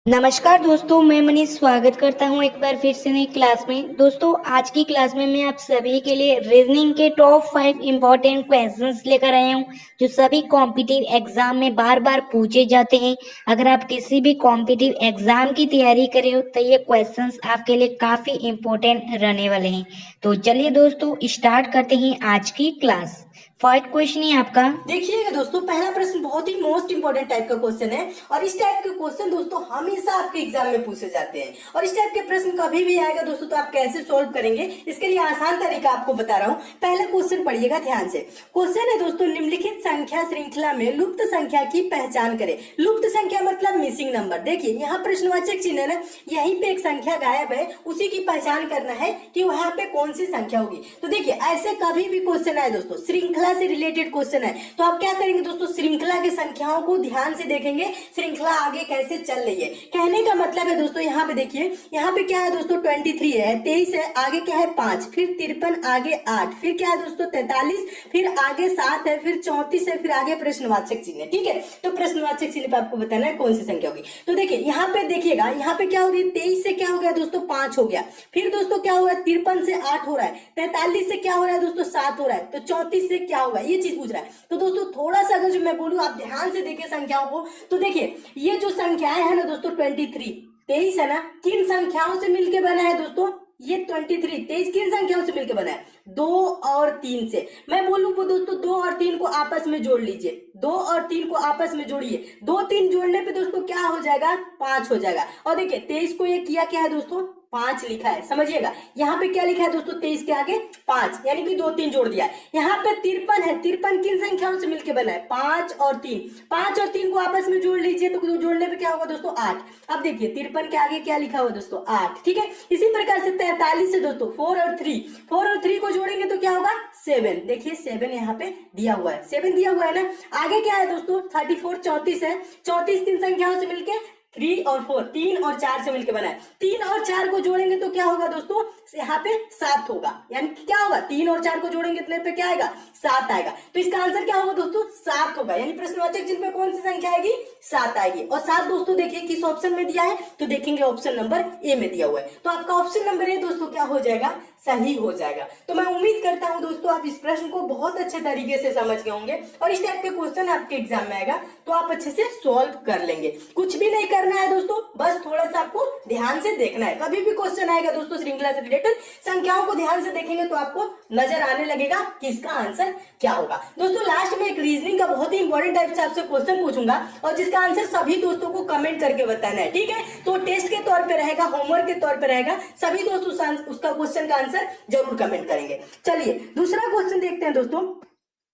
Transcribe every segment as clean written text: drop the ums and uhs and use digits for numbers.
नमस्कार दोस्तों, मैं मनीष स्वागत करता हूं एक बार फिर से नई क्लास में। दोस्तों, आज की क्लास में मैं आप सभी के लिए रीजनिंग के टॉप 5 इम्पोर्टेंट क्वेश्चंस लेकर आया हूं, जो सभी कॉम्पिटिटिव एग्जाम में बार बार पूछे जाते हैं। अगर आप किसी भी कॉम्पिटिटिव एग्जाम की तैयारी कर रहे हो तो ये क्वेश्चंस आपके लिए काफी इम्पोर्टेंट रहने वाले हैं। तो चलिए दोस्तों, स्टार्ट करते हैं आज की क्लास। फर्स्ट क्वेश्चन है आपका। देखिएगा दोस्तों, पहला प्रश्न बहुत ही मोस्ट इंपोर्टेंट टाइप का क्वेश्चन है और इस टाइप के क्वेश्चन दोस्तों हमेशा आपके एग्जाम में पूछे जाते हैं। और इस टाइप के प्रश्न कभी भी आएगा दोस्तों तो आप कैसे सोल्व करेंगे, इसके लिए आसान तरीका आपको बता रहा हूँ। पहला क्वेश्चन पढ़िएगा ध्यान से। क्वेश्चन है दोस्तों, निम्नलिखित संख्या श्रृंखला में लुप्त संख्या की पहचान करें। लुप्त संख्या मतलब मिसिंग नंबर। देखिए यहाँ प्रश्नवाचक चिन्ह है ना, यहीं पे एक संख्या गायब है, उसी की पहचान करना है कि वहां पे कौन सी संख्या होगी। तो देखिए ऐसे कभी भी क्वेश्चन आए दोस्तों, श्रृंखला से रिलेटेड क्वेश्चन है, तो आप क्या करेंगे दोस्तों, श्रृंखला की संख्याओं को ध्यान से देखेंगे, श्रृंखला आगे कैसे चल रही है। कहने का मतलब है दोस्तों, यहाँ पे देखिए, यहाँ पे क्या है दोस्तों, 23 है, 23 है, आगे क्या है 5, फिर 53, आगे 8, फिर क्या है दोस्तों 43, फिर आगे 7 है, फिर 34 है, फिर आगे प्रश्नवाचक चिन्ह है। ठीक है, तो प्रश्नवाचक चिन्ह पे आपको बताना है कौन सी संख्या होगी। तो देखिए यहाँ पे देखिएगा, यहाँ पे क्या हो रही है, 23 से क्या हो गया दोस्तों 5 हो गया, फिर दोस्तों क्या हुआ 53 से 8 हो रहा है, 43 से क्या हो रहा है दोस्तों 7 हो रहा है, तो 34 से क्या होगा, ये चीज पूछ रहा है। तो दोस्तों थोड़ा सा अगर जो मैं बोलूं आप ध्यान से देखिए संख्याओं को, तो देखिए ये जो संख्याएं है ना दोस्तों 23 है ना, किन संख्याओं से मिलकर बना है दोस्तों, ये 23 किन संख्याओं से मिलकर बना है, 2 और 3 से। मैं बोलूं वो दोस्तों 2 और 3 को आपस में जोड़ लीजिए, 2 और 3 को आपस में जोड़िए, 2 3 जोड़ने पे दोस्तों क्या हो जाएगा, 5 हो जाएगा। और देखिए 23 को ये किया क्या है दोस्तों, 5 लिखा है, समझिएगा। यहाँ पे क्या लिखा है दोस्तों, 23 के आगे 5, यानी कि 2 3 जोड़ दिया है। यहाँ पे 53 है, 53 किन संख्याओं से मिलकर बना है, 5 और 3, 5 और 3 को आपस में जोड़ लीजिए, तो जोड़ने पे क्या होगा दोस्तों 8। अब देखिए 53 के आगे क्या लिखा हुआ दोस्तों 8। ठीक है, इसी प्रकार से 43 से दोस्तों 4 और 3 को जोड़ेंगे तो क्या होगा 7। देखिए 7 यहाँ पे दिया हुआ है, 7 दिया हुआ है ना। आगे क्या है दोस्तों 34, 34 है, 34 किन संख्याओं से मिलके 3 और 4, 3 और 4 से मिलकर बना है। 3 और 4 को जोड़ेंगे तो क्या होगा दोस्तों, यहाँ पे 7 होगा, यानी कि क्या होगा 3 और 4 को जोड़ेंगे इतने पे क्या आएगा 7 आएगा। तो इसका आंसर क्या होगा दोस्तों 7 होगा, यानी प्रश्नवाचक चिन्ह में कौन सी संख्या आएगी 7 आएगी। और 7 दोस्तों देखिए किस ऑप्शन में दिया है, तो देखेंगे ऑप्शन नंबर ए में दिया हुआ है, तो आपका ऑप्शन नंबर ए दोस्तों क्या हो जाएगा, सही हो जाएगा। तो मैं उम्मीद करता हूं दोस्तों आप इस प्रश्न को बहुत अच्छे तरीके से समझ गए होंगे और इस टाइप के क्वेश्चन आपके एग्जाम में आएगा तो आप अच्छे से सॉल्व कर लेंगे। कुछ भी नहीं करना है दोस्तों, बस थोड़ा सा आपको ध्यान से देखना है। कभी भी क्वेश्चन आएगा दोस्तों श्रृंखला से रिलेटेड, संख्याओं को ध्यान से देखेंगे तो आपको नजर आने लगेगा कि इसका आंसर क्या होगा। दोस्तों लास्ट में एक रीजनिंग का बहुत ही इंपॉर्टेंट टाइप से आपसे क्वेश्चन पूछूंगा और जिसका आंसर सभी दोस्तों को कमेंट करके बताना है। ठीक है, तो टेस्ट के तौर पे रहेगा, होमवर्क के तौर पे रहेगा, सभी दोस्त उसका क्वेश्चन का आंसर जरूर कमेंट करेंगे। चलिए दूसरा क्वेश्चन देखते हैं दोस्तों।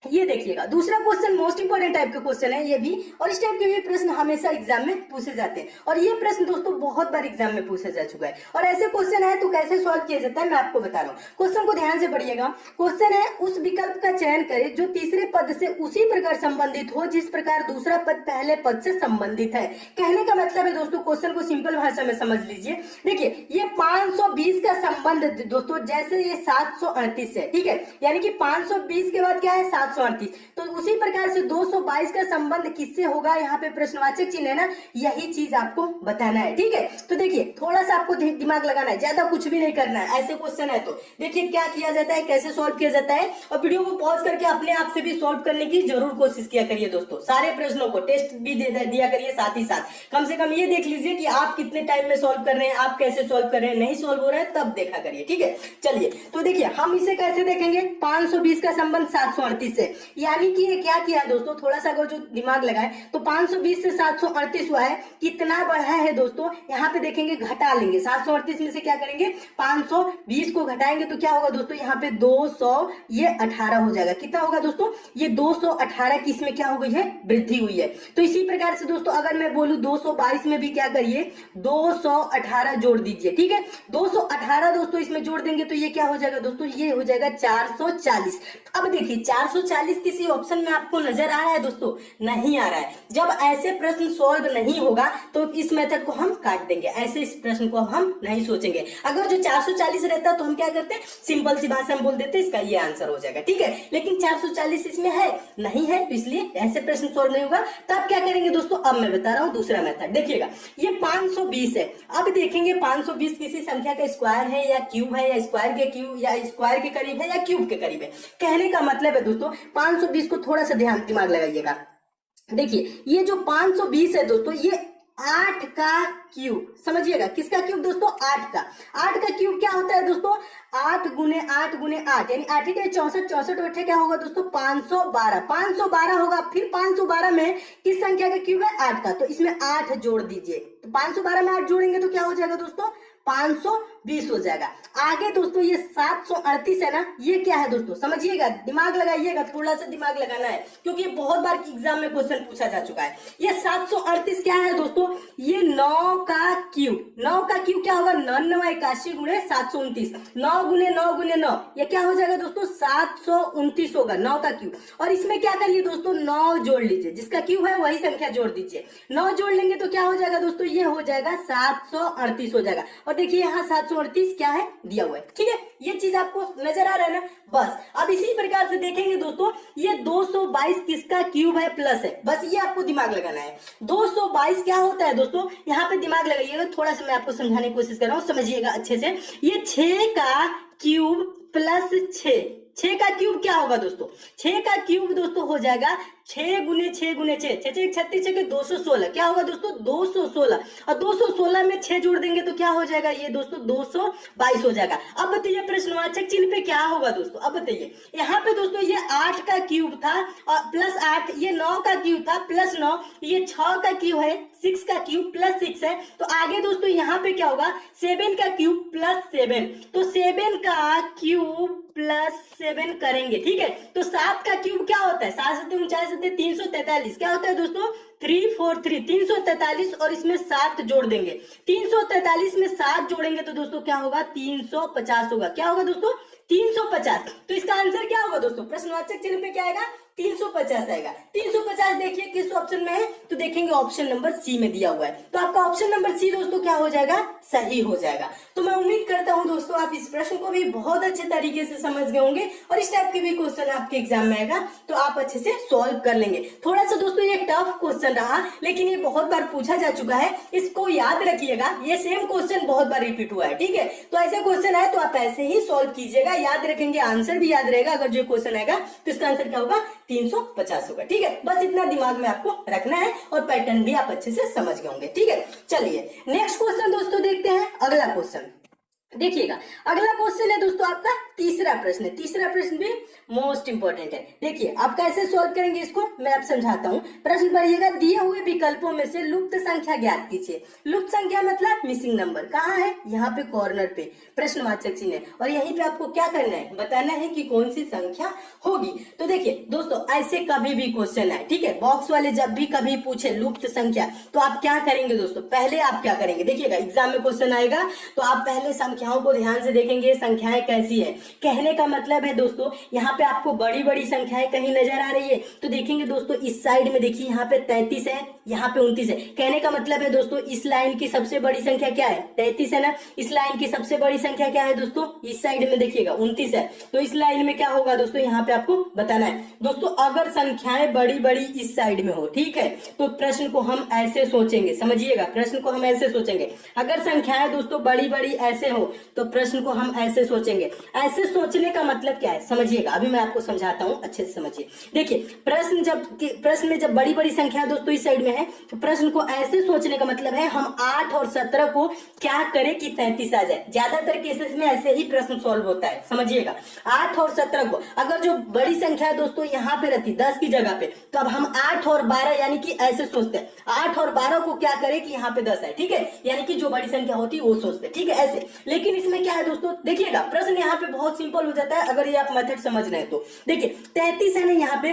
ये देखिएगा दूसरा क्वेश्चन मोस्ट इंपोर्टेंट टाइप का क्वेश्चन है ये भी, और इस टाइप के भी प्रश्न हमेशा एग्जाम में पूछे जाते हैं और ये प्रश्न दोस्तों बहुत बार एग्जाम में पूछा जा चुका है। और ऐसे क्वेश्चन है तो कैसे सॉल्व किया जाता है मैं आपको बता रहा हूँ। क्वेश्चन को ध्यान से पढ़िएगा। क्वेश्चन है, उस विकल्प का चयन करें जो तीसरे पद से उसी प्रकार संबंधित हो जिस प्रकार दूसरा पद पहले पद से संबंधित है। कहने का मतलब है दोस्तों, क्वेश्चन को सिंपल भाषा में समझ लीजिए। देखिए ये 520 का संबंध दोस्तों, जैसे ये 738 है, ठीक है, यानी कि 520 के बाद क्या है 738, तो उसी प्रकार से 222 का संबंध किससे होगा, यहाँ पे प्रश्नवाचक चिन्ह है ना, यही चीज आपको बताना है। ठीक है, तो देखिए थोड़ा सा आपको दिमाग लगाना है, ज्यादा कुछ भी नहीं करना है। ऐसे क्वेश्चन है तो देखिए क्या किया जाता है, कैसे सॉल्व किया जाता है, और वीडियो को पॉज करके अपने आप से भी सॉल्व करने की जरूर कोशिश किया करिए दोस्तों। सारे प्रश्नों को टेस्ट भी दिया करिए, साथ ही साथ कम से कम ये देख लीजिए कि आप कितने टाइम में सॉल्व कर रहे हैं, आप कैसे सॉल्व कर रहे हैं, नहीं सॉल्व हो रहा है तब देखा करिए। ठीक है, चलिए तो देखिए हम इसे कैसे देखेंगे, 520 का संबंध 738 से, यानी कि ये क्या किया दोस्तों, थोड़ा सा अगर जो दिमाग लगाए तो 520 से 738 हुआ है, कितना बढ़ा है दोस्तों, यहाँ पे देखेंगे घटा लेंगे, 738 में से क्या करेंगे 520 को घटाएंगे तो क्या होगा दोस्तों, यहाँ पे 200 ये 18 हो जाएगा। कितना होगा दोस्तों, ये 218 की इसमें क्या हो गई है, वृद्धि हुई है। तो इसी प्रकार से दोस्तों अगर मैं बोलूं 222 में भी क्या करिए 218 जोड़ दीजिए। ठीक है, 218 दोस्तों इसमें जोड़ देंगे तो ये क्या हो जाएगा दोस्तों, ये हो जाएगा 440। अब देखिए 440 किसी ऑप्शन में आपको नजर आ रहा है दोस्तों, नहीं आ रहा है। जब ऐसे प्रश्न सॉल्व नहीं होगा तो इस मेथड को हम काट देंगे, ऐसे इस प्रश्न को हम नहीं सोचेंगे। अगर जो 440 रहता तो हम क्या करते, सिंपल सी भाषा में बोल देते इसका ये आंसर हो जाएगा। ठीक है, लेकिन 440 इसमें है नहीं है, तो इसलिए ऐसे प्रश्न सॉल्व नहीं होगा। तो आप क्या करेंगे दोस्तों, अब मैं बता रहा हूं दूसरा मेथड। देखिएगा ये 520 520 है। अब देखेंगे 520 किसी संख्या का स्क्वायर है या क्यूब है, या स्क्वायर के क्यूब, या स्क्वायर के करीब है, या क्यूब के करीब है। कहने का मतलब है दोस्तों 520 को थोड़ा सा ध्यान दिमाग लगाइएगा। देखिए ये जो 520 है दोस्तों, ये 8 का क्यूब, समझिएगा किसका क्यूब दोस्तों, 8 का। 8 का क्यूब क्या होता है दोस्तों, 8 गुने 8 गुने 8 यानी 8 के 64, 64 बैठे क्या होगा दोस्तों 512, 512 होगा। फिर 512 में किस संख्या का क्यूब है, 8 का, तो इसमें 8 जोड़ दीजिए। तो 512 में 8 जोड़ेंगे तो क्या हो जाएगा दोस्तों 520 हो जाएगा। आगे दोस्तों ये 738 है ना, ये क्या है दोस्तों, समझिएगा दिमाग लगाइएगा, थोड़ा सा दिमाग लगाना है क्योंकि ये बहुत बार एग्जाम में क्वेश्चन पूछा जा चुका है। ये 738 क्या है दोस्तों, ये 9 का क्यूब। 9 का क्यूब क्या होगा, 99 गुणे 729, 9 गुने 9 गुने 9, ये क्या हो जाएगा दोस्तों 729 होगा 9 का क्यूब। और इसमें क्या करिए दोस्तों 9 जोड़ लीजिए, जिसका क्यूब है वही संख्या जोड़ दीजिए। 9 जोड़ लेंगे तो क्या हो जाएगा दोस्तों, ये हो जाएगा 738 हो जाएगा। और देखिए यहाँ 738 क्या है दिया हुआ है, ठीक है, ये चीज आपको नजर आ रहा है ना। बस अब इसी प्रकार से देखेंगे दोस्तों, ये 222 किसका क्यूब है, प्लस है, बस ये आपको दिमाग लगाना है। 222 क्या होता है दोस्तों, यहाँ पे दिमाग लगाइएगा, थोड़ा सा मैं आपको समझाने की कोशिश कर रहा हूँ, समझिएगा अच्छे से। ये 6 का क्यूब प्लस 6 का क्यूब क्या होगा दोस्तों, 6 का क्यूब दोस्तों हो जाएगा 6 गुने 6 गुने 6, 6 6 36 6 216, क्या होगा दोस्तों 216। और 216 में 6 जोड़ देंगे तो क्या हो जाएगा ये दोस्तों 222 हो जाएगा। अब बताइए प्रश्नवाचक चिन्ह पे क्या होगा दोस्तों, अब बताइए यहाँ पे दोस्तों ये 8 का क्यूब था और प्लस 8, ये 9 का क्यूब था प्लस 9, ये 6 का क्यूब है, 6 का क्यूब प्लस 6 है, तो आगे दोस्तों यहाँ पे क्या होगा 7 का क्यूब प्लस 7, तो 7 का क्यूब प्लस 7 करेंगे, ठीक है। तो 7 का क्यूब क्या होता है, 7 7 49 343, क्या होता है दोस्तों 343, 343 और इसमें 7 जोड़ देंगे। 343 में 7 जोड़ेंगे तो दोस्तों क्या होगा 350 होगा, क्या होगा दोस्तों 350। तो इसका आंसर क्या होगा दोस्तों, प्रश्नवाचक चिन्ह पे क्या आएगा 350 आएगा। 350 देखिए किस ऑप्शन में है, तो देखेंगे ऑप्शन नंबर सी में दिया हुआ है, तो आपका ऑप्शन नंबर सी दोस्तों क्या हो जाएगा, सही हो जाएगा। तो मैं उम्मीद करता हूं दोस्तों आप इस प्रश्न को भी बहुत अच्छे तरीके से समझ गए होंगे और इस टाइप के भी क्वेश्चन आपके एग्जाम में आएगा तो आप अच्छे से सॉल्व कर लेंगे। थोड़ा सा दोस्तों ये टफ क्वेश्चन रहा, लेकिन ये बहुत बार पूछा जा चुका है, इसको याद रखिएगा, ये सेम क्वेश्चन बहुत बार रिपीट हुआ है, ठीक है। तो ऐसे क्वेश्चन आए तो आप ऐसे ही सॉल्व कीजिएगा, याद रखेंगे, आंसर भी याद रहेगा। अगर जो क्वेश्चन आएगा तो इसका आंसर क्या होगा 350 होगा, ठीक है। बस इतना दिमाग में आपको रखना है और पैटर्न भी आप अच्छे से समझ गए होंगे, ठीक है। चलिए नेक्स्ट क्वेश्चन दोस्तों देखते हैं, अगला क्वेश्चन देखिएगा। अगला क्वेश्चन है दोस्तों आपका तीसरा प्रश्न है, तीसरा प्रश्न भी मोस्ट इंपोर्टेंट है। देखिए आप कैसे सॉल्व करेंगे इसको मैं आप समझाता हूं। प्रश्न पढ़िएगा, दिए हुए विकल्पों में से लुप्त संख्या ज्ञात कीजिए। लुप्त संख्या मतलब मिसिंग नंबर, कहाँ है, यहाँ पे कॉर्नर पे प्रश्नवाचक चिन्ह है और यहीं पे आपको क्या करना है, बताना है कि कौन सी संख्या होगी। तो देखिए दोस्तों ऐसे कभी भी क्वेश्चन आए, ठीक है, बॉक्स वाले जब भी कभी पूछे लुप्त संख्या, तो आप क्या करेंगे दोस्तों, पहले आप क्या करेंगे, देखिएगा एग्जाम में क्वेश्चन आएगा तो आप पहले संख्याओं को ध्यान से देखेंगे, संख्याएं कैसी है। कहने का मतलब है दोस्तों यहाँ पे आपको बड़ी बड़ी संख्याएं कहीं नजर आ रही है तो देखेंगे दोस्तों इस साइड में, देखिए यहाँ पे 33 है, यहाँ पे 29 है। कहने का मतलब है दोस्तों इस लाइन की सबसे बड़ी संख्या क्या है, 33 है ना। इस लाइन की सबसे बड़ी संख्या क्या है दोस्तों, इस साइड में देखिएगा 29 है, तो इस लाइन में क्या होगा दोस्तों, यहाँ पे आपको बताना है। दोस्तों अगर संख्याएं बड़ी बड़ी इस साइड में हो, ठीक है, तो प्रश्न को हम ऐसे सोचेंगे, समझिएगा प्रश्न को हम ऐसे सोचेंगे। अगर संख्याएं दोस्तों बड़ी बड़ी ऐसे हो तो प्रश्न को हम ऐसे सोचेंगे। ऐसे सोचने का मतलब क्या है समझिएगा, अभी मैं आपको समझाता हूं, अच्छे से समझिए। देखिए प्रश्न में जब बड़ी बड़ी संख्या दोस्तों इस साइड में है तो प्रश्न को ऐसे सोचने का मतलब है हम 8 और 17 को क्या करें कि 33 आ जाए। ज्यादातर केसेस में ऐसे ही प्रश्न सॉल्व होता है, समझिएगा। 8 और 17 को अगर जो बड़ी संख्या है दोस्तों यहाँ पे रहती 10 की जगह पे, तो अब हम 8 और 12 यानी कि ऐसे सोचते हैं, 8 और 12 को क्या करें कि यहाँ पे 10 है, ठीक है, यानी कि जो बड़ी संख्या होती है वो सोचते हैं, ठीक है, ऐसे। लेकिन इसमें क्या है दोस्तों, देखिएगा प्रश्न यहाँ पे बहुत सिंपल हो जाता है अगर ये आप मेथड समझ रहे हैं तो। देखिए 33 है ना यहाँ पे,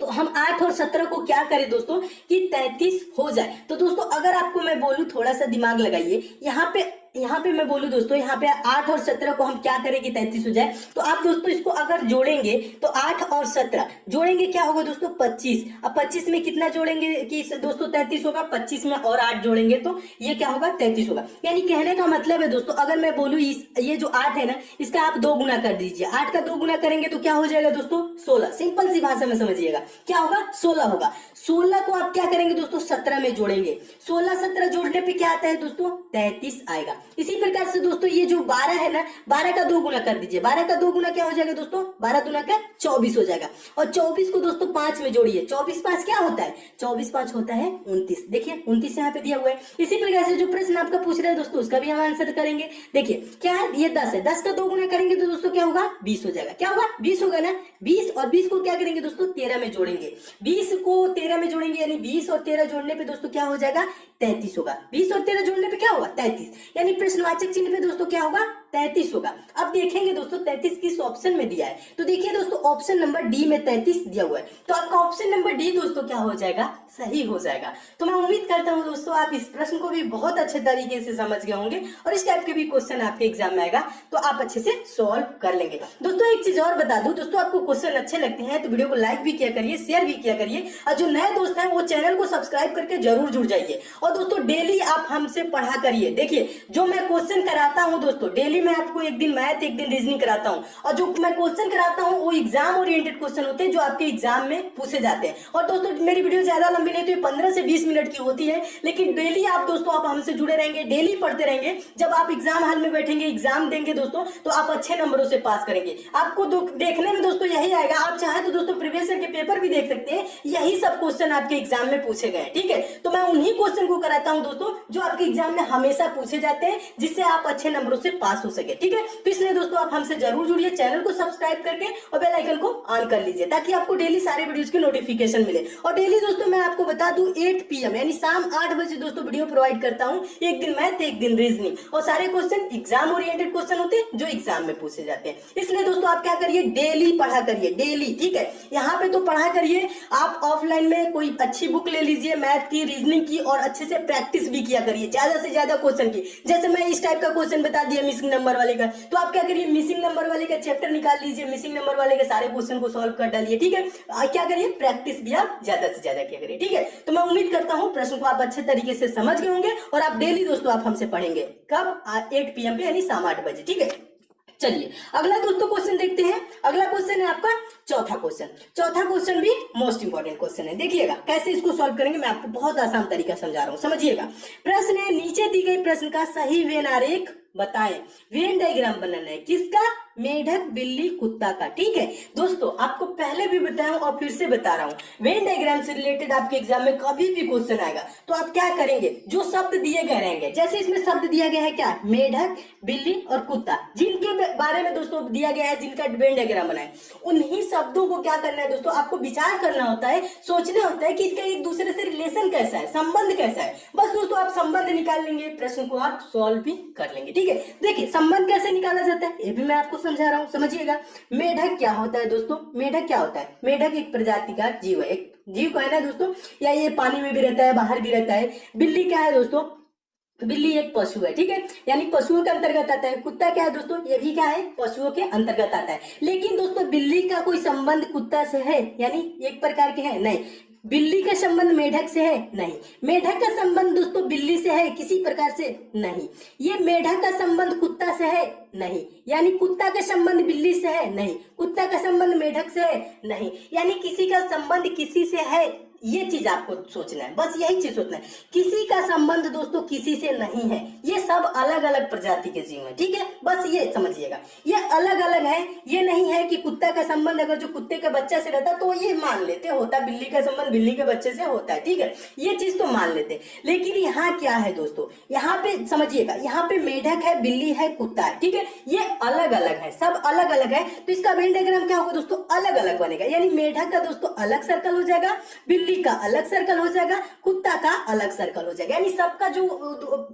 तो हम 8 और 17 को क्या करें दोस्तों कि 33 हो जाए। तो दोस्तों अगर आपको मैं बोलूं थोड़ा सा दिमाग लगाइए, यहाँ पे यहाँ पे मैं बोलूँ दोस्तों, यहाँ पे 8 और 17 को हम क्या करेंगे 33 हो जाए, तो आप दोस्तों इसको अगर जोड़ेंगे तो 8 और 17 जोड़ेंगे क्या होगा दोस्तों 25। अब 25 में कितना जोड़ेंगे कि दोस्तों 33 होगा, 25 में और 8 जोड़ेंगे तो ये क्या होगा 33 होगा। यानी कहने का मतलब है दोस्तों, अगर मैं बोलूँ ये जो 8 है ना, इसका आप 2 गुना कर दीजिए, 8 का 2 गुना करेंगे तो क्या हो जाएगा दोस्तों 16। सिंपल सी भाषा में समझिएगा क्या होगा 16 होगा। 16 को आप क्या करेंगे दोस्तों 17 में जोड़ेंगे, 16 17 जोड़ने पे क्या आता है दोस्तों 33 आएगा। इसी प्रकार से दोस्तों ये जो 12 है ना, 12 का 2 गुना कर दीजिए, 12 का 2 गुना क्या हो जाएगा दोस्तों 12 दूना का 24 हो जाएगा। और 24 को दोस्तों 5 में जोड़िए, 24 5 क्या होता है, 24 5 होता है 29। देखिए 29 यहाँ पे दिया हुआ है। इसी प्रकार से जो प्रश्न आपका पूछ रहा है दोस्तों उसका भी हम आंसर करेंगे। देखिए क्या है, ये 10 है, 10 का 2 गुना करेंगे तो दोस्तों क्या होगा 20 हो जाएगा। क्या होगा 20 होगा ना। 20 और 20 को क्या करेंगे दोस्तों 13 में जोड़ेंगे, 20 को 13 में जोड़ेंगे, यानी 20 और 13 जोड़ने पे दोस्तों क्या हो जाएगा 33 होगा। 20 और 13 जोड़ने पे क्या होगा 33, यानी प्रश्नवाचक चिन्ह पे दोस्तों क्या होगा 33 होगा। अब देखेंगे दोस्तों 33 किस ऑप्शन में दिया है, तो देखिए दोस्तों ऑप्शन नंबर डी में 33 दिया हुआ है, तो आपका ऑप्शन नंबर डी दोस्तों क्या हो जाएगा सही हो जाएगा। तो मैं उम्मीद करता हूं दोस्तों आप इस प्रश्न को भी बहुत अच्छे तरीके से समझ गए होंगे और इस टाइप के भी क्वेश्चन आपके एग्जाम में आएगा तो आप अच्छे से सॉल्व कर लेंगे। दोस्तों एक चीज और बता दूं, दोस्तों आपको क्वेश्चन अच्छे लगते हैं तो वीडियो को लाइक भी किया करिए, शेयर भी किया करिए, और जो नए दोस्त हैं वो चैनल को सब्सक्राइब करके जरूर जुड़ जाइए। और दोस्तों डेली आप हमसे पढ़ा करिए। देखिए जो मैं क्वेश्चन कराता हूं दोस्तों, डेली मैं आपको एक दिन मैथ एक दिन रीजनिंग कराता हूं, और जो मैं क्वेश्चन कराता हूं वो एग्जाम ओरिएंटेड क्वेश्चन होते हैं जो आपके एग्जाम में पूछे जाते हैं। और दोस्तों मेरी वीडियो ज्यादा लंबी नहीं, तो ये 15 से 20 मिनट की होती है, लेकिन डेली आप दोस्तों आप हमसे जुड़े रहेंगे, डेली पढ़ते रहेंगे। जब आप एग्जाम हॉल में बैठेंगे एग्जाम देंगे दोस्तों तो आप अच्छे नंबरों से पास करेंगे। आपको देखने में दोस्तों यही आएगा। आप चाहे तो दोस्तों प्रीवियस ईयर के पेपर भी देख सकते हैं, यही सब क्वेश्चन आपके एग्जाम में पूछे गए। ठीक है, तो मैं उन्हीं क्वेश्चन को कराता हूं दोस्तों जो आपके एग्जाम में हमेशा पूछे जाते हैं, जिससे आप अच्छे नंबरों से पास हो सके। ठीक है, तो इसलिए दोस्तों आप हमसे जरूर जुड़िए, चैनल को सब्सक्राइब करके और बेल आइकन को ऑन कर लीजिए ताकि आपको डेली सारे वीडियोस की नोटिफिकेशन मिले। और डेली दोस्तों मैं आपको बता दूं 8 PM यानी शाम 8 बजे दोस्तों वीडियो प्रोवाइड करता हूं, एक दिन मैथ एक दिन रीजनिंग, और सारे क्वेश्चन एग्जाम ओरिएंटेड क्वेश्चन होते हैं जो एग्जाम में पूछे जाते हैं। इसलिए दोस्तों आप क्या करिए डेली पढ़ा करिए, डेली। ठीक है, यहाँ पे तो पढ़ा करिए, आप ऑफलाइन में कोई अच्छी बुक ले लीजिए मैथ की रीजनिंग की और अच्छे से प्रैक्टिस भी किया करिए ज्यादा से ज्यादा क्वेश्चन की। जैसे मैं इस टाइप का क्वेश्चन बता दिया मिसिंग नंबर वाले का, तो आप क्या करिए मिसिंग नंबर वाले का चैप्टर निकाल लीजिए, मिसिंग नंबर वाले के सारे क्वेश्चन को सॉल्व कर डालिए। ठीक है, क्या करिए प्रैक्टिस भी आप ज्यादा से ज्यादा किया करिए। ठीक है, तो मैं उम्मीद करता हूं प्रश्न को आप अच्छे तरीके से समझ गए होंगे और आप डेली दोस्तों आप हमसे पढ़ेंगे। कब 8 PM पे यानी शाम 8 बजे। ठीक है, चलिए अगला दोस्तों क्वेश्चन देखते हैं। अगला क्वेश्चन है आपका चौथा क्वेश्चन। चौथा क्वेश्चन भी मोस्ट इंपॉर्टेंट क्वेश्चन है। देखिएगा कैसे इसको सॉल्व करेंगे, मैं आपको बहुत आसान तरीका समझा रहा हूं, समझिएगा। प्रश्न है नीचे दी गई प्रश्न का सही वेन आरेख बताएं। वेन डायग्राम बनाना है किसका, मेढक बिल्ली कुत्ता का। ठीक है दोस्तों, आपको पहले भी बताया हूं और फिर से बता रहा हूं, वेन डायग्राम से रिलेटेड आपके एग्जाम में कभी भी क्वेश्चन आएगा तो आप क्या करेंगे, जो शब्द दिए गए रहेंगे, जैसे इसमें शब्द दिया गया है क्या मेढक बिल्ली और कुत्ता, जिनके बारे में दोस्तों दिया गया है, जिनका वेन डायग्राम बनाए, उन्हीं शब्दों को क्या करना है दोस्तों, आपको विचार करना होता है, सोचना होता है कि इनका एक दूसरे से रिलेशन कैसा है, संबंध कैसा है। बस दोस्तों आप संबंध निकाल लेंगे, प्रश्न को आप सॉल्व भी कर लेंगे। ठीक है, देखिए संबंध कैसे निकाला जाता है ये भी मैं आपको समझा रहा हूं, समझिएगा। मेढक क्या होता है दोस्तों, मेढक क्या होता है, मेढक एक प्रजाति का जीव है, एक जीव का है ना दोस्तों, या ये पानी में भी रहता है बाहर भी रहता है। बिल्ली क्या है दोस्तों, बिल्ली एक पशु है। ठीक है, यानी पशुओं के अंतर्गत आता है। कुत्ता क्या है दोस्तों, ये भी क्या है पशुओं के अंतर्गत आता है। लेकिन दोस्तों बिल्ली का कोई संबंध कुत्ता से है, यानी एक प्रकार के है नहीं। बिल्ली का संबंध मेढक से है नहीं, मेढक का संबंध दोस्तों बिल्ली से है किसी प्रकार से नहीं। ये मेढक का संबंध कुत्ता से है नहीं, यानी कुत्ता का संबंध बिल्ली से है नहीं, कुत्ता का संबंध मेढक से है नहीं, यानी किसी का संबंध किसी से है। ये चीज आपको सोचना है, बस यही चीज सोचना है। किसी का संबंध दोस्तों किसी से नहीं है, ये सब अलग अलग प्रजाति के जीव हैं। ठीक है, बस ये समझिएगा, ये अलग अलग है। ये नहीं है कि कुत्ता का संबंध अगर जो कुत्ते के बच्चे से रहता तो ये मान लेते होता, बिल्ली का संबंध बिल्ली के बच्चे से होता है। ठीक है, ये चीज तो मान लेते, लेकिन यहाँ क्या है दोस्तों, यहाँ पे समझिएगा, यहाँ पे मेढक है, बिल्ली है, कुत्ता है। ठीक है, ये अलग अलग है, सब अलग अलग है, तो इसका वेन डायग्राम क्या होगा दोस्तों, अलग अलग बनेगा। यानी मेढक का दोस्तों अलग सर्कल हो जाएगा, बिल्ली का अलग सर्कल हो जाएगा, कुत्ता का अलग सर्कल हो जाएगा, यानी सबका जो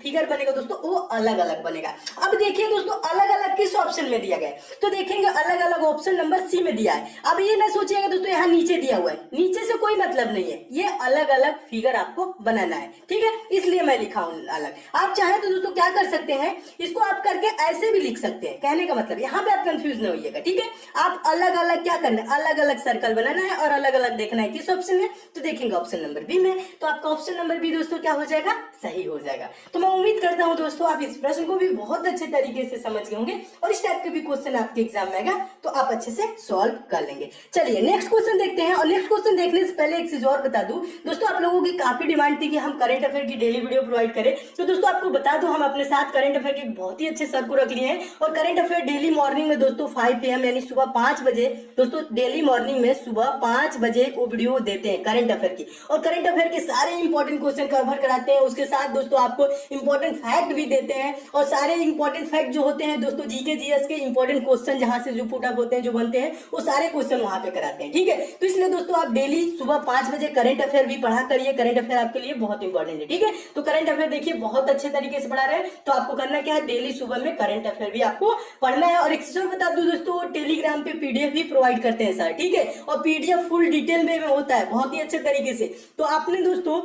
फिगर बनेगा दोस्तों दोस्तों वो अलग अलग बनेगा। अब देखिए दोस्तों अलग अलग किस ऑप्शन में दिया गया है, तो देखेंगे अलग अलग ऑप्शन नंबर सी में दिया है। अब ये ना सोचिएगा दोस्तों यहाँ नीचे दिया हुआ है, नीचे से कोई मतलब नहीं है, ये अलग अलग फिगर आपको बनाना है, ठीक है, इसलिए मैं लिखा हूं अलग। आप चाहे तो दोस्तों क्या कर सकते हैं, इसको आप करके ऐसे भी लिख सकते हैं, कहने का मतलब यहाँ पे आप कंफ्यूज नहीं होइएगा, ठीक है। आप अलग अलग क्या करना है, अलग अलग सर्कल बनाना है और अलग अलग देखना है किस ऑप्शन में, तो देखेंगे ऑप्शन नंबर बी में, तो आपका ऑप्शन नंबर बी दोस्तों क्या हो जाएगा, सही हो जाएगा। तो मैं उम्मीद करता हूं दोस्तों आप इस प्रश्न को भी बहुत अच्छे तरीके से समझ गए होंगे और इस टाइप के भी क्वेश्चन आपके एग्जाम में आएगा तो आप अच्छे से सॉल्व कर लेंगे। चलिए नेक्स्ट क्वेश्चन देखते हैं। और नेक्स्ट क्वेश्चन देखने से पहले एक चीज और बता दूं दोस्तों, आप लोगों की काफी डिमांड थी कि हम करंट अफेयर की डेली वीडियो प्रोवाइड करें, तो दोस्तों आपको बता दूं हम अपने साथ करंट अफेयर के बहुत ही अच्छे सर को रख लिए हैं और करंट अफेयर डेली मॉर्निंग में दोस्तों 5 PM यानी सुबह 5 बजे दोस्तों डेली मॉर्निंग में सुबह 5 बजे वो वीडियो देते हैं करंट अफेयर की, और करंट अफेयर के सारे इंपॉर्टेंट क्वेश्चन कवर कराते हैं, उसके साथ दोस्तों आपको इंपॉर्टेंट फैक्ट भी देते हैं और सारे इंपॉर्टेंट फैक्ट जो होते हैं दोस्तों जीके जीएस के इंपॉर्टेंट क्वेश्चन जहां से जो पुट अप होते हैं जो बनते हैं वो सारे क्वेश्चन वहां पे कराते हैं, ठीक है। तो इसलिए दोस्तों आप डेली सुबह 5 बजे करंट अफेयर भी पढ़ा करिए, करंट अफेयर आपके लिए बहुत इंपॉर्टेंट है, ठीक है। तो करंट अफेयर देखिए बहुत अच्छे तरीके से पढ़ा रहे हैं, तो आपको करना क्या है, डेली सुबह में करंट अफेयर भी आपको पढ़ना है। और एक चीज और बता दूं दोस्तों, टेलीग्राम पे पीडीएफ भी प्रोवाइड करते हैं सर, ठीक है, और पीडीएफ फुल डिटेल में होता है बहुत ही अच्छे तरीके से। तो आपने दोस्तों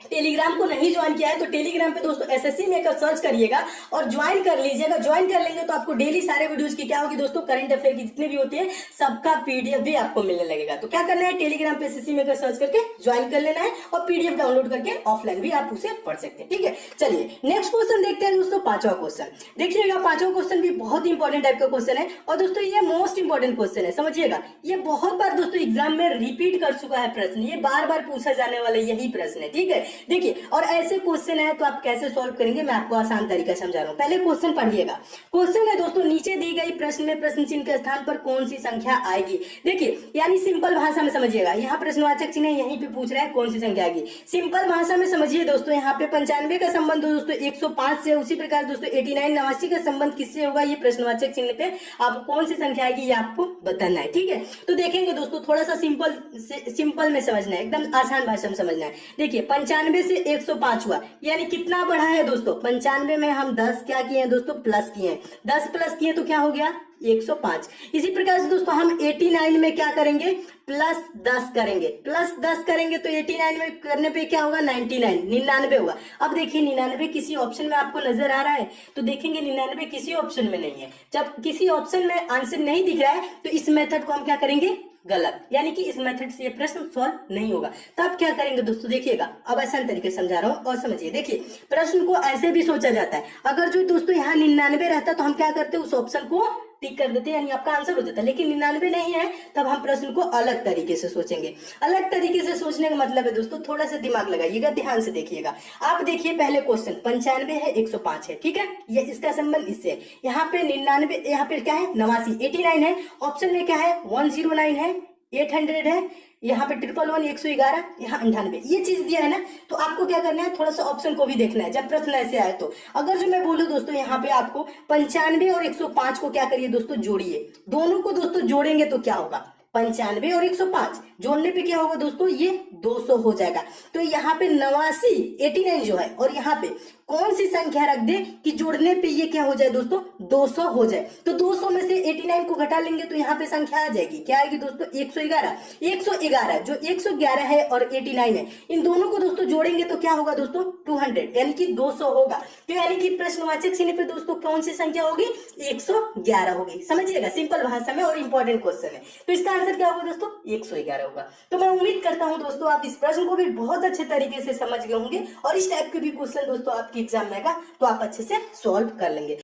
टेलीग्राम को नहीं ज्वाइन किया है तो टेलीग्राम पे दोस्तों एसएससी मेकर सर्च करिएगा और ज्वाइन कर लीजिएगा। ज्वाइन कर लेंगे तो आपको डेली सारे वीडियोस की क्या होगी दोस्तों, करंट अफेयर की जितने भी होती है सबका पीडीएफ भी आपको मिलने लगेगा। तो क्या करना है, टेलीग्राम पे एसएससी मेकर सर्च करके ज्वाइन कर लेना है और पीडीएफ डाउनलोड करके ऑफलाइन भी आप उसे पढ़ सकते हैं, ठीक है। चलिए नेक्स्ट क्वेश्चन देखते हैं दोस्तों, पांचवा क्वेश्चन देखिएगा। पांचवा क्वेश्चन भी बहुत इंपॉर्टेंट टाइप का क्वेश्चन है और दोस्तों ये मोस्ट इंपॉर्टेंट क्वेश्चन है, समझिएगा। ये बहुत बार दोस्तों एग्जाम में रिपीट कर चुका है प्रश्न, ये बार बार पूछा जाने वाला यही प्रश्न है, ठीक है। देखिए और ऐसे क्वेश्चन है तो आप कैसे सॉल्व करेंगे मैं आपको आसान तरीका समझा रहा हूं। पहले क्वेश्चन पढ़िएगा। क्वेश्चन है दोस्तों, नीचे दी गई प्रश्न में प्रश्न चिन्ह के स्थान पर कौन सी संख्या आएगी। देखिए यानी सिंपल भाषा में समझिएगा, यहाँ प्रश्नवाचक चिन्ह यहीं पे पूछ रहा है कौन सी संख्या आएगी। सिंपल भाषा में समझिए दोस्तों, यहाँ पे 95 का संबंध दोस्तों 105 से, उसी प्रकार दोस्तों 89 89 का संबंध किससे होगा, ये प्रश्नवाचक चिन्ह पे आपको कौन सी संख्या आएगी ये आपको बताना है, ठीक है। तो देखेंगे दोस्तों थोड़ा सा सिंपल में समझना है, एकदम आसान भाषा में समझना है। देखिए 95 से 105 हुआ यानी कितना बढ़ा है दोस्तों, 95 में हम 10 क्या किए हैं दोस्तों, प्लस किए हैं, 10 प्लस किए तो क्या हो गया 105। इसी प्रकार से दोस्तों हम 89 में क्या करेंगे, प्लस 10 करेंगे, प्लस 10 करेंगे तो 89 में करने पे क्या होगा 99 99 होगा। अब देखिए 99 किसी ऑप्शन में आपको नजर आ रहा है तो देखेंगे 99 किसी ऑप्शन में नहीं है। जब किसी ऑप्शन में आंसर नहीं दिख रहा है तो इस मेथड को हम क्या करेंगे, गलत, यानी कि इस मेथड से ये प्रश्न सॉल्व नहीं होगा। तब क्या करेंगे दोस्तों, देखिएगा अब आसान तरीके से समझा रहा हूं और समझिए। देखिए प्रश्न को ऐसे भी सोचा जाता है, अगर जो दोस्तों यहाँ 99 रहता तो हम क्या करते उस ऑप्शन को टिक कर देते यानी आपका आंसर हो जाता है, लेकिन 99 नहीं है तब हम प्रश्न को अलग तरीके से सोचेंगे। अलग तरीके से सोचने का मतलब है दोस्तों थोड़ा सा दिमाग लगाइएगा, ध्यान से देखिएगा। आप देखिए पहले क्वेश्चन 95 है 105 है, ठीक है, ये इसका संबंध इससे है। यहाँ पे 99, यहाँ पे क्या है 89, 89 है, ऑप्शन में क्या है 109 है, 800 है, यहाँ पे 111 111, यहाँ 98, ये चीज दिया है ना। तो आपको क्या करना है, थोड़ा सा ऑप्शन को भी देखना है जब प्रश्न ऐसे आए तो। अगर जो मैं बोलूं दोस्तों यहाँ पे आपको 95 और 105 को क्या करिए दोस्तों जोड़िए, दोनों को दोस्तों जोड़ेंगे तो क्या होगा 95 और 105 जोड़ने पे क्या होगा दोस्तों ये 200 हो जाएगा। तो यहाँ पे 89 89 जो है और यहाँ पे कौन सी संख्या रख दे कि जोड़ने पे ये क्या हो जाए दोस्तों 200 हो जाए। तो 200 में से 89 को घटा लेंगे तो यहाँ पे संख्या आ जाएगी, क्या आएगी दोस्तों 111। 111 जो 111 है और 89 है, इन दोनों को दोस्तों जोड़ेंगे तो क्या होगा दोस्तों 200 यानी कि 200 होगा। तो यानी कि प्रश्नवाचक चिन्ह पे दोस्तों कौन सी संख्या होगी 111 होगी, समझिएगा सिंपल भाषा में और इंपॉर्टेंट क्वेश्चन है। तो इसका आंसर क्या होगा दोस्तों 111 होगा। तो मैं उम्मीद करता हूं दोस्तों आप इस प्रश्न को भी बहुत अच्छे तरीके से समझ गए होंगे और इस टाइप के भी क्वेश्चन दोस्तों आपके एग्जाम में आएगा तो आप अच्छे से सॉल्व कर लेंगे।